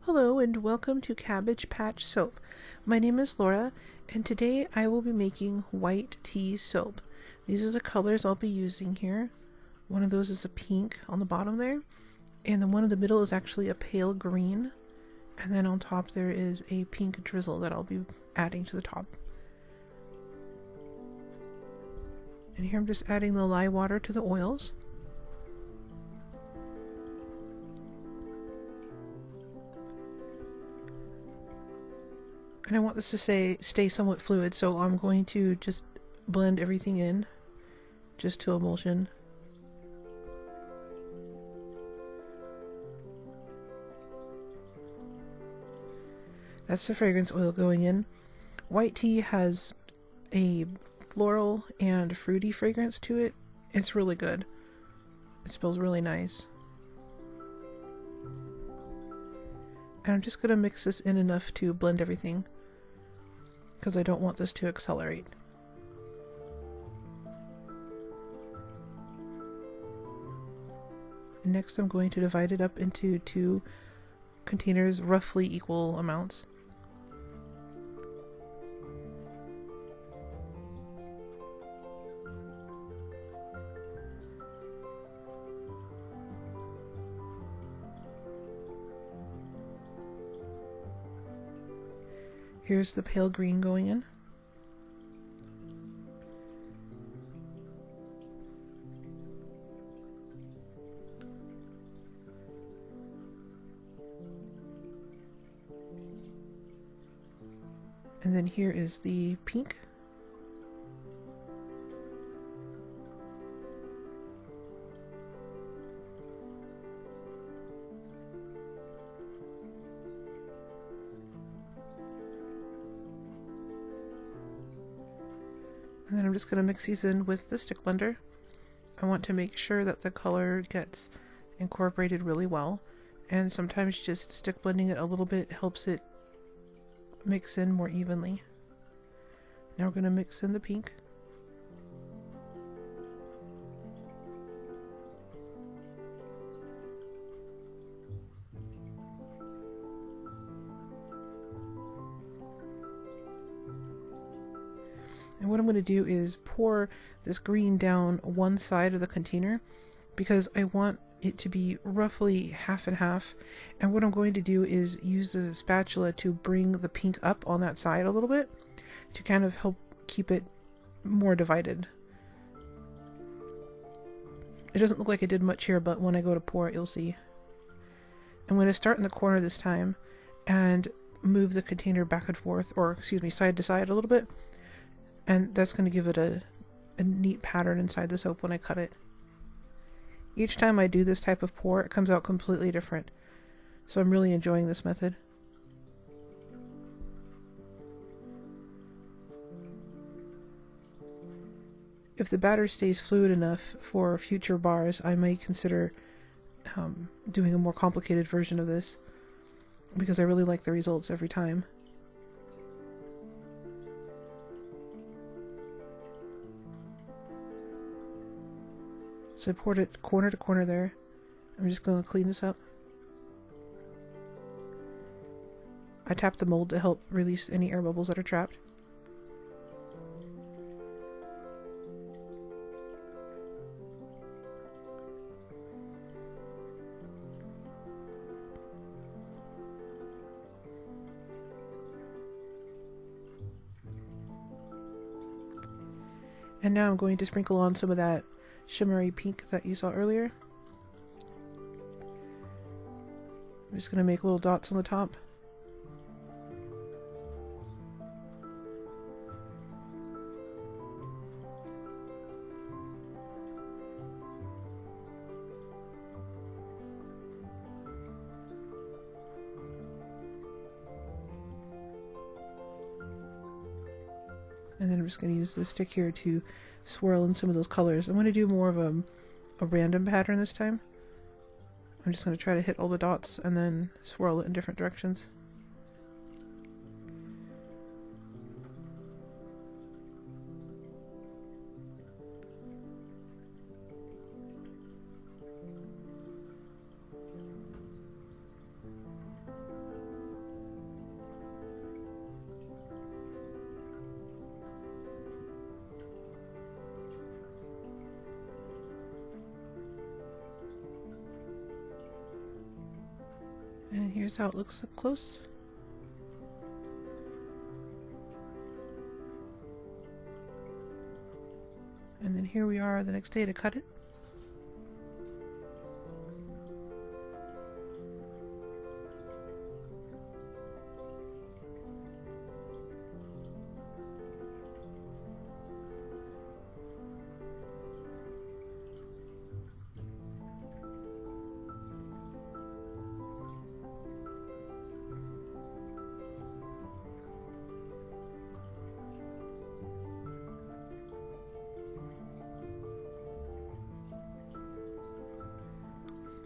Hello and welcome to Cabbage Patch Soap. My name is Laura and today I will be making white tea soap. These are the colors I'll be using here. One of those is a pink on the bottom there, and the one in the middle is actually a pale green, and then on top there is a pink drizzle that I'll be adding to the top. And here I'm just adding the lye water to the oils. And I want this to stay somewhat fluid, so I'm going to just blend everything in just to emulsion. That's the fragrance oil going in. White tea has a floral and fruity fragrance to it. It's really good. It smells really nice. And I'm just going to mix this in enough to blend everything, because I don't want this to accelerate. And next I'm going to divide it up into two containers, roughly equal amounts. Here's the pale green going in. And then here is the pink. And then I'm just going to mix these in with the stick blender. I want to make sure that the color gets incorporated really well, and sometimes just stick blending it a little bit helps it mix in more evenly. Now we're going to mix in the pink. And what I'm going to do is pour this green down one side of the container, because I want it to be roughly half and half. And what I'm going to do is use the spatula to bring the pink up on that side a little bit to kind of help keep it more divided. It doesn't look like I did much here, but when I go to pour it, you'll see. I'm going to start in the corner this time and move the container back and forth, or excuse me, side to side a little bit. And that's going to give it a neat pattern inside the soap when I cut it. Each time I do this type of pour, it comes out completely different. So I'm really enjoying this method. If the batter stays fluid enough for future bars, I might consider doing a more complicated version of this, because I really like the results every time. So I poured it corner to corner there. I'm just going to clean this up. I tapped the mold to help release any air bubbles that are trapped. And now I'm going to sprinkle on some of that shimmery pink that you saw earlier. I'm just going to make little dots on the top. And then I'm just going to use this stick here to swirl in some of those colors. I'm going to do more of a random pattern this time. I'm just going to try to hit all the dots and then swirl it in different directions. And here's how it looks up close. And then here we are the next day to cut it.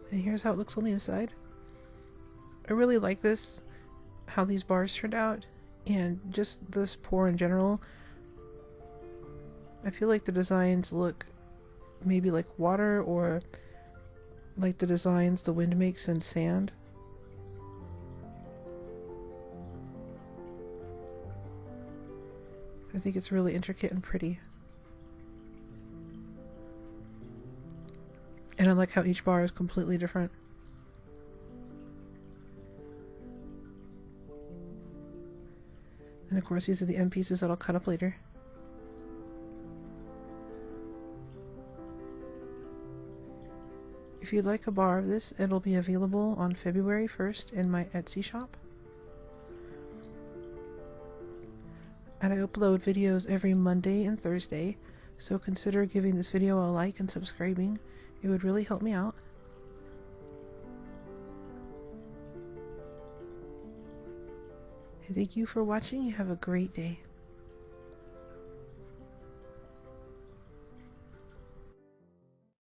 And here's how it looks on the inside. I really like this, how these bars turned out, and just this pour in general. I feel like the designs look maybe like water, or like the designs the wind makes in sand. I think it's really intricate and pretty. And I like how each bar is completely different. And of course these are the end pieces that I'll cut up later. If you'd like a bar of this, it'll be available on February 1st in my Etsy shop. And I upload videos every Monday and Thursday, so consider giving this video a like and subscribing. It would really help me out. And thank you for watching. You have a great day.